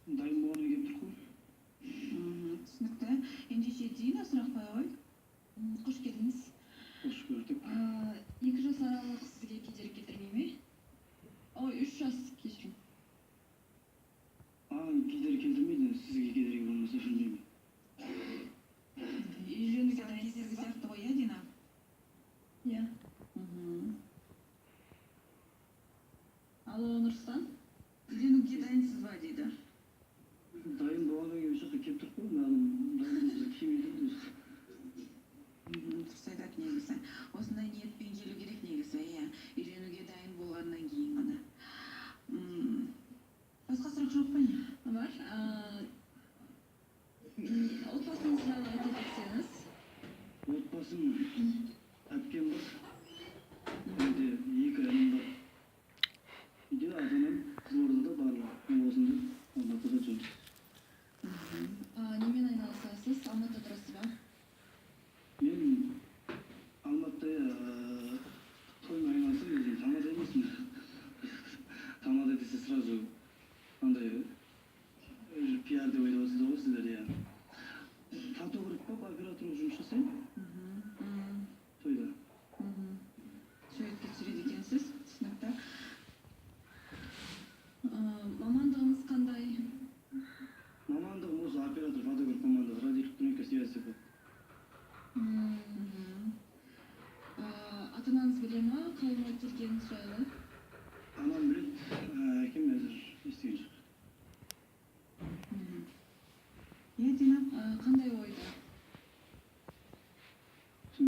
Дайын болғаннан келіп тұрқ қой. Түсінікті. Ендеше Дина сұрақ қойып. Қош келдіңіз. Қош көрдік. 2 жас аралық сізге кедергі келтірмей ме? Ой, 3 жас кешірім. Кедергі келтірмейді, сізге кедергі болмаса білмеймін. Үйленуге дайынсыз ба? Сияқты ғой, Дина? Иә. Алло, Нұрстан? Үйленуге дайынсыз ба дейді. Дайын болғаннан кейін жаққа келіп тұрқ қой, маған дайын келмейді өзі. Дұрыс айтады негізі. Осындай ниетпен келу керек негізі, иә. Үйленуге дайын болғаннан кейін ғана. Басқа сұрақ жоқ па не? Бар. Отбасыңыз жайлы айта кетсеңіз. Отбасым, әпкем бар. Үйде 2 інім бар. Үйде ата-анам Қызылордада барлығы. Мен осында Алматыда жүрмін. Немен айналысасыз? Алматыда тұрасыз ба? Мен Алматыда тоймен айналысам, өзім тамада емеспін. Тамада десе сразу андай пиар деп айтып отырсыздар ғой сіздер, иә. Фотограф болып операторлық жұмыс жасаймын. Тойда. Суретке түсіреді екенсіз, түсінікті. Мамандығыңыз қандай? Мамандығым осы оператор, фотограф мамандығы, радиоэлектроника связь деп. Ата-анаңыз біле ма? Қалай болып келгеніңіз жайлы? Анам біледі, әкем әзір естіген жоқ. Иә, Дина? Қандай